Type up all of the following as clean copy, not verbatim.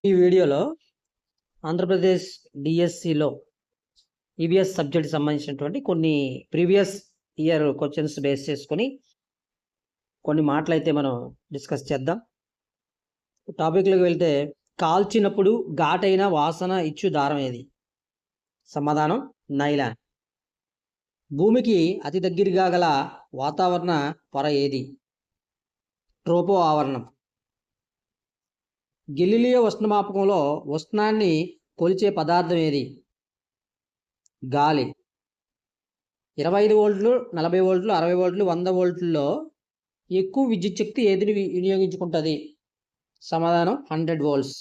ఈ వీడియోలో ఆంధ్రప్రదేశ్ డిఎస్సిలో ఈవీఎస్ సబ్జెక్ట్ సంబంధించినటువంటి కొన్ని ప్రీవియస్ ఇయర్ క్వశ్చన్స్ బేస్ చేసుకొని కొన్ని మాటలైతే మనం డిస్కస్ చేద్దాం. టాపిక్లోకి వెళ్తే, కాల్చినప్పుడు ఘాటైన వాసన ఇచ్చు దారం ఏది? సమాధానం నైలాన్. భూమికి అతి దగ్గరగా గల వాతావరణ పొర ఏది? ట్రోపో ఆవరణం. గెలీలియో ఉష్ణమాపకంలో ఉష్ణాన్ని కొలిచే పదార్థం ఏది? గాలి. 25 వోల్ట్లు, 40 వోల్ట్లు, 60 వోల్ట్లు, 100 వోల్ట్లలో ఎక్కువ విద్యుత్ శక్తి ఏదిని వినియోగించుకుంటుంది? సమాధానం 100 వోల్ట్స్.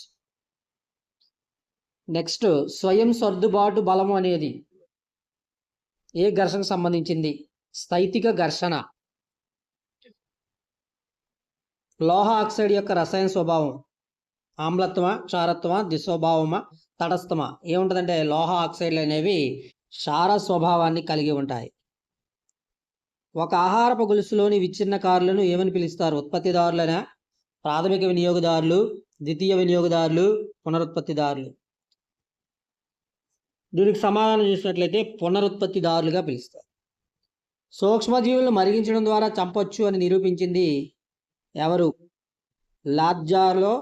నెక్స్ట్, స్వయం సర్దుబాటు బలం అనేది ఏ ఘర్షణకు సంబంధించింది? స్థైతిక ఘర్షణ. లోహ ఆక్సైడ్ యొక్క రసాయన స్వభావం ఆమ్లత్వమా, క్షారత్వమా, దిస్వభావమా, తటస్థమా? ఏముంటుందంటే లోహ ఆక్సైడ్లు అనేవి క్షార స్వభావాన్ని కలిగి ఉంటాయి. ఒక ఆహారపు గొలుసులోని విచ్ఛిన్నకారులను ఏమని పిలుస్తారు? ఉత్పత్తిదారులైన, ప్రాథమిక వినియోగదారులు, ద్వితీయ వినియోగదారులు, పునరుత్పత్తిదారులు. దీనికి సమాధానం చూసినట్లయితే పునరుత్పత్తిదారులుగా పిలుస్తారు. సూక్ష్మజీవులను మరిగించడం ద్వారా చంపొచ్చు అని నిరూపించింది ఎవరు? Lazzaro,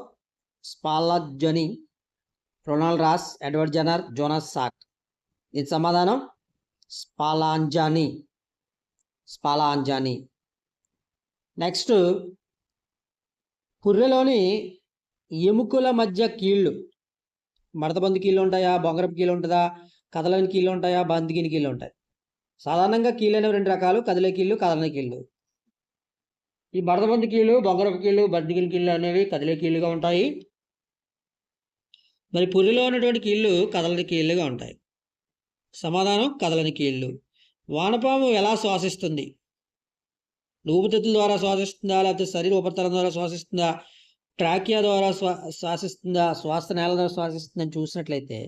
Spallanzani, Ronald Ross, Edward Jenner, Jonas Salk. ఇది సమాధానం స్పాలాంజానీ. నెక్స్ట్, పుర్రెలోని ఎముకల మధ్య కీళ్ళు మడతబంది కీళ్ళు ఉంటాయా, బొంగరపు కీళ్ళు ఉంటుందా, కదలని కీళ్ళు ఉంటాయా, బందిగిని కీళ్ళు ఉంటాయి? సాధారణంగా కీళ్ళు అనేవి 2 రకాలు, కదిలే కీళ్ళు, కదలని కీళ్ళు. ఈ మడతబంది కీళ్ళు, బొంగరపు కీళ్ళు, బందిగిని కీళ్ళు అనేవి కదిలే కీళ్ళుగా ఉంటాయి. మరి పుర్రెలో ఉన్నటువంటి కీళ్ళు కదలని కీళ్ళుగా ఉంటాయి. సమాధానం కదలని కీళ్ళు. వానపాము ఎలా శ్వాసిస్తుంది? ఊపిరితిత్తుల ద్వారా శ్వాసిస్తుందా, లేకపోతే శరీర ఉపరితలం ద్వారా శ్వాసిస్తుందా, ట్రాకియా ద్వారా శ్వాసిస్తుందా, శ్వాస నేల ద్వారా శ్వాసిస్తుందని చూసినట్లయితే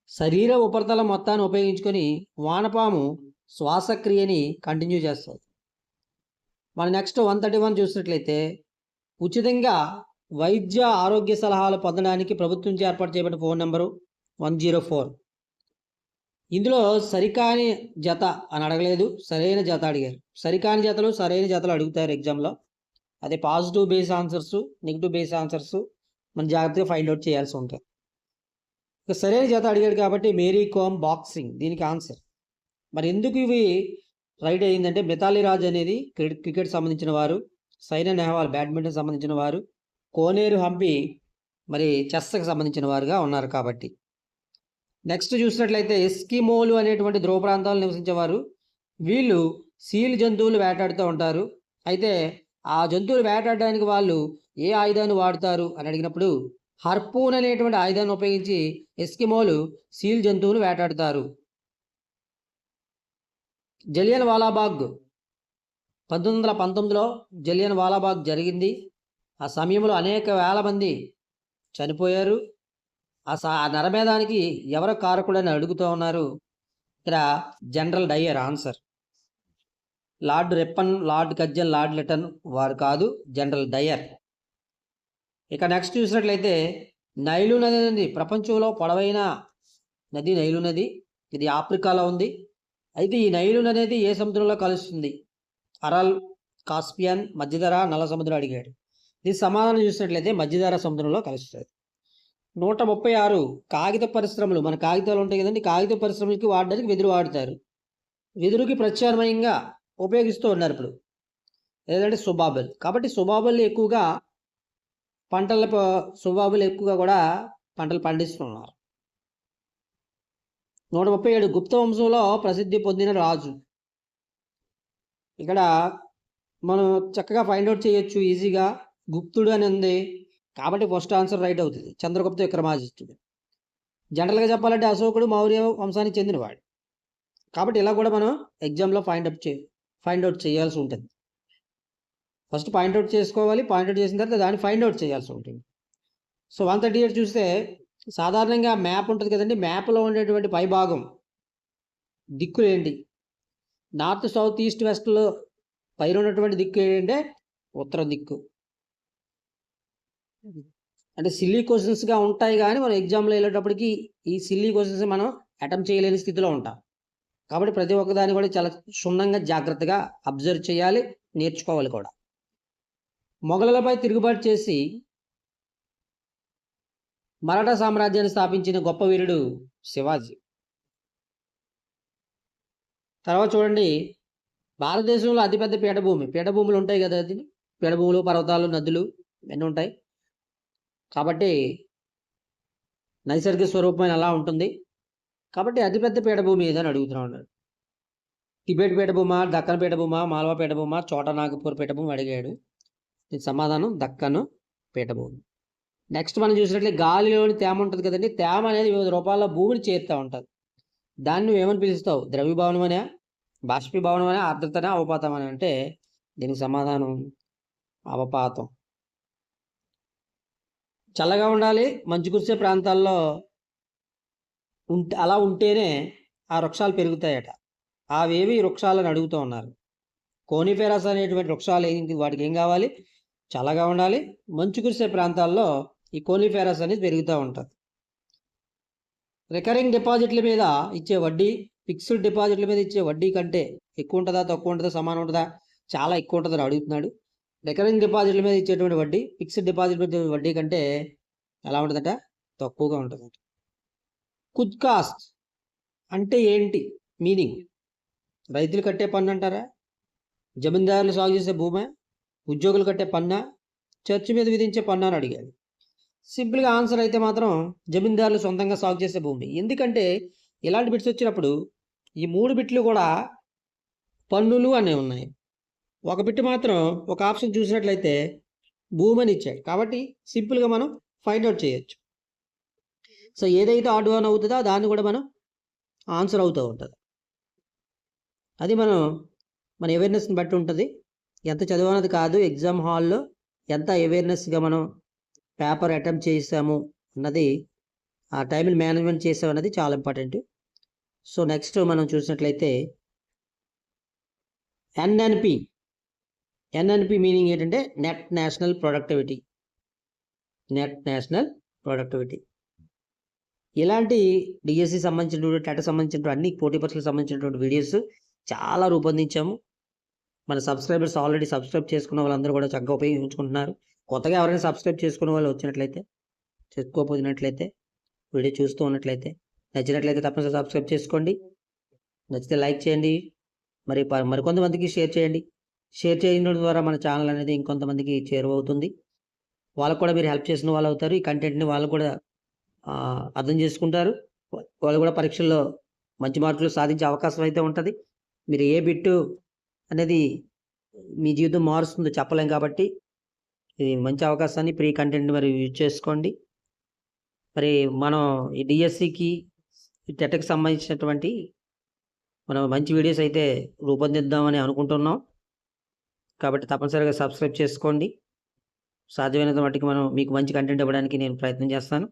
శరీర ఉపరితలం మొత్తాన్ని ఉపయోగించుకొని వానపాము శ్వాసక్రియని కంటిన్యూ చేస్తుంది. మన నెక్స్ట్ 131 చూసినట్లయితే, ఉచితంగా వైద్య ఆరోగ్య సలహాలు పొందడానికి ప్రభుత్వం నుంచి ఏర్పాటు చేయబడిన ఫోన్ నెంబరు 104. ఇందులో సరికాని జత అని అడగలేదు, సరైన జత అడిగారు. సరికాని జతలు, సరైన జతలు అడుగుతారు ఎగ్జామ్లో. అదే positive base answers, negative base answers మనం జాగ్రత్తగా ఫైండ్ అవుట్ చేయాల్సి ఉంటుంది. ఇక సరైన జత అడిగాడు కాబట్టి మేరీ కోమ్ బాక్సింగ్ దీనికి ఆన్సర్. మరి ఎందుకు ఇవి రైట్ అయ్యిందంటే, మిథాలీ రాజ్ అనేది క్రికెట్ సంబంధించిన వారు, సైనా నెహ్వాల్ బ్యాడ్మింటన్ సంబంధించిన వారు, కోనేరు హంపి మరి చెస్కి సంబంధించిన వారుగా ఉన్నారు కాబట్టి. నెక్స్ట్ చూసినట్లయితే, ఎస్కిమోలు అనేటువంటి ధ్రువ ప్రాంతాల్లో నివసించేవారు. వీళ్ళు సీల్ జంతువులు వేటాడుతూ ఉంటారు. అయితే ఆ జంతువులు వేటాడడానికి వాళ్ళు ఏ ఆయుధాన్ని వాడతారు అని అడిగినప్పుడు హర్పూన్ అనేటువంటి ఆయుధాన్ని ఉపయోగించి ఎస్కిమోలు సీల్ జంతువులు వేటాడుతారు. జలియన్ వాలాబాగ్ 1919లో జలియన్ వాలాబాగ్ జరిగింది. ఆ సమయంలో అనేక వేల మంది చనిపోయారు. ఆ నరమేధానికి ఎవరు కారకుడని అడుగుతూ ఉన్నారు. ఇక్కడ General Dyer answer. Lord Ripon, Lord Curzon, Lord Lytton వారు కాదు, జనరల్ డయ్యర్. ఇక నెక్స్ట్ చూసినట్లయితే, నైలు నది అనేది ప్రపంచంలో పొడవైన నది నైలు నది. ఇది ఆఫ్రికాలో ఉంది. అయితే ఈ నైలు నది అనేది ఏ సముద్రంలో కలుస్తుంది? అరల్, కాస్పియన్, మధ్యధరా, నల్ల సముద్రం అడిగాడు. దీని సమాధానం చూసినట్లయితే మధ్యధరా సముద్రంలో కలుస్తుంది. 136 కాగిత పరిశ్రమలు, మన కాగితాలు ఉంటాయి కదండి, కాగిత పరిశ్రమలకి వాడడానికి వెదురు వాడతారు. వెదురుకి ప్రత్యామ్నాయంగా ఉపయోగిస్తూ ఉన్నారు ఇప్పుడు ఏదంటే సుబాబుల్. కాబట్టి సుబాబుల్ ఎక్కువగా సుబాబుల్ ఎక్కువగా కూడా పంటలు పండిస్తున్నారు. 137 గుప్త వంశంలో ప్రసిద్ధి పొందిన రాజు. ఇక్కడ మనం చక్కగా ఫైండ్ అవుట్ చేయొచ్చు ఈజీగా. గుప్తుడు అని ఉంది కాబట్టి ఫస్ట్ ఆన్సర్ రైట్ అవుతుంది. చంద్రగుప్త విక్రమాదిత్యుడు. జనరల్గా చెప్పాలంటే అశోకుడు మౌర్య వంశానికి చెందినవాడు. కాబట్టి ఇలా కూడా మనం ఎగ్జామ్లో ఫైండ్ అవుట్ చేయాల్సి ఉంటుంది. ఫస్ట్ పాయింట్అవుట్ చేసుకోవాలి, పాయింట్అవుట్ చేసిన తర్వాత దాన్ని ఫైండ్ అవుట్ చేయాల్సి ఉంటుంది. సో 138 చూస్తే, సాధారణంగా మ్యాప్ ఉంటుంది కదండి, మ్యాప్లో ఉండేటువంటి పై భాగం దిక్కులు ఏంటి? నార్త్, సౌత్, ఈస్ట్, వెస్ట్లో పైన ఉన్నటువంటి దిక్కు ఏంటంటే ఉత్తర దిక్కు. అంటే సిల్లీ క్వశ్చన్స్గా ఉంటాయి, కానీ మనం ఎగ్జామ్లో వెళ్ళేటప్పటికి ఈ సిల్లీ క్వశ్చన్స్ మనం అటెంప్ట్ చేయలేని స్థితిలో ఉంటాం. కాబట్టి ప్రతి ఒక్కదాన్ని కూడా చాలా క్షుణ్ణంగా జాగ్రత్తగా అబ్జర్వ్ చేయాలి, నేర్చుకోవాలి కూడా. మొఘలులపై తిరుగుబాటు చేసి మరాఠా సామ్రాజ్యాన్ని స్థాపించిన గొప్ప వీరుడు శివాజీ. తర్వాత చూడండి, భారతదేశంలో అతిపెద్ద పీఠభూములు ఉంటాయి కదా, అది పీఠభూములు, పర్వతాలు, నదులు ఇవన్నీ ఉంటాయి. కాబట్టి నైసర్గిక స్వరూపమైన అలా ఉంటుంది. కాబట్టి అతిపెద్ద పీఠభూమి ఏదని అడుగుతున్నాడు. టిబెట్ పీఠభూమా, దక్కన్ పీఠభూమా, మాల్వా పీఠభూమా, చోటా నాగపూర్ పీఠభూమి అడిగాడు. దీని సమాధానం దక్కను పీఠభూమి. నెక్స్ట్ మనం చూసినట్లయితే గాలిలోని తేమ ఉంటుంది కదండి. తేమ అనేది వివిధ రూపాల్లో భూమిని చేరుతూ ఉంటుంది. దాన్ని నువ్వు ఏమని పిలుస్తావు? ద్రవ్యభవనం అనే, బాష్పీభవనం అనే, ఆర్ద్రతనే, అవపాతం అని. అంటే దీనికి సమాధానం అవపాతం. చల్లగా ఉండాలి, మంచు కురిసే ప్రాంతాల్లో అలా ఉంటేనే ఆ వృక్షాలు పెరుగుతాయట. అవేవి వృక్షాలను అడుగుతూ ఉన్నారు. కోనిఫెరస్ అనేటువంటి వృక్షాలు ఏంటి, వాటికి ఏం కావాలి? చల్లగా ఉండాలి, మంచు కురిసే ప్రాంతాల్లో ఈ కోనిఫెరస్ అనేది పెరుగుతూ ఉంటుంది. రికరింగ్ డిపాజిట్ల మీద ఇచ్చే వడ్డీ ఫిక్స్డ్ డిపాజిట్ల మీద ఇచ్చే వడ్డీ కంటే ఎక్కువ ఉంటుందా, తక్కువ ఉంటుందా, సమానం ఉంటుందా? చాలా ఎక్కువ ఉంటుందని అడుగుతున్నాడు. రికరింగ్ డిపాజిట్ల మీద ఇచ్చేటువంటి వడ్డీ ఫిక్స్డ్ డిపాజిట్ మీద వడ్డీ కంటే ఎలా ఉంటుందట? తక్కువగా ఉంటుందట. కుద్ కాస్ట్ అంటే ఏంటి మీనింగ్? రైతులు కట్టే పన్ను అంటారా? జమీందారులు సాగు చేసే భూమా? ఉద్యోగులు కట్టే పన్నా? చర్చి మీద విధించే పన్ను అని అడిగాడు. సింపుల్గా ఆన్సర్ అయితే మాత్రం జమీందారులు సొంతంగా సాగు చేసే భూమి. ఎందుకంటే ఇలాంటి బిట్స్ వచ్చినప్పుడు ఈ 3 బిట్లు కూడా పన్నులు అనేవి ఉన్నాయి. ఒక బిట్ మాత్రం ఒక ఆప్షన్ చూసినట్లయితే భూమి అని ఇచ్చాడు. కాబట్టి సింపుల్గా మనం ఫైండ్ అవుట్ చేయొచ్చు. సో ఏదైతే ఆడ్ వన్ అవుతుందో దాన్ని కూడా మనం ఆన్సర్ అవుతూ ఉంటుంది. అది మన అవేర్నెస్ని బట్టి ఉంటుంది. ఎంత చదివన్నది కాదు, ఎగ్జామ్ హాల్లో ఎంత అవేర్నెస్గా మనం పేపర్ అటెంప్ట్ చేసాము అన్నది, ఆ టైంని మేనేజ్మెంట్ చేసామన్నది చాలా ఇంపార్టెంట్. సో నెక్స్ట్ మనం చూసినట్లయితే ఎన్ఎన్పి మీనింగ్ ఏంటంటే నెట్ నేషనల్ ప్రొడక్టివిటీ. ఇలాంటి డిఎస్సి సంబంధించినటువంటి, టెట్ సంబంధించినటువంటి, అన్ని పోటీ పరీక్షలకు సంబంధించినటువంటి వీడియోస్ చాలా రూపొందించాము. మన సబ్స్క్రైబర్స్ ఆల్రెడీ సబ్స్క్రైబ్ చేసుకున్న వాళ్ళందరూ కూడా చక్కగా ఉపయోగించుకుంటున్నారు. కొత్తగా ఎవరైనా సబ్స్క్రైబ్ చేసుకున్న వాళ్ళు చేసుకోకపోయినట్లయితే వీడియో చూస్తూ ఉన్నట్లయితే నచ్చినట్లయితే తప్పనిసరిగా సబ్స్క్రైబ్ చేసుకోండి. నచ్చితే లైక్ చేయండి, మరికొంతమందికి షేర్ చేయండి. షేర్ చేయడం ద్వారా మన ఛానల్ అనేది ఇంకొంతమందికి చేరువవుతుంది. వాళ్ళకు కూడా మీరు హెల్ప్ చేసిన వాళ్ళు అవుతారు. ఈ కంటెంట్ని వాళ్ళు కూడా అర్థం చేసుకుంటారు. వాళ్ళు కూడా పరీక్షల్లో మంచి మార్కులు సాధించే అవకాశం అయితే ఉంటుంది. మీరు ఏ బిట్టు అనేది మీ జీవితం మారుస్తుందో చెప్పలేం. కాబట్టి ఇది మంచి అవకాశాన్ని, ప్రీ కంటెంట్ మరి యూజ్ చేసుకోండి. మరి మనం ఈ డిఎస్సికి, టెట్కి సంబంధించినటువంటి మనం మంచి వీడియోస్ అయితే రూపొందిద్దామని అనుకుంటున్నాం. కాబట్టి తప్పనిసరిగా సబ్స్క్రైబ్ చేసుకోండి. సాధ్యమైనంత మట్టుకు మీకు మంచి కంటెంట్ ఇవ్వడానికి నేను ప్రయత్నం చేస్తాను.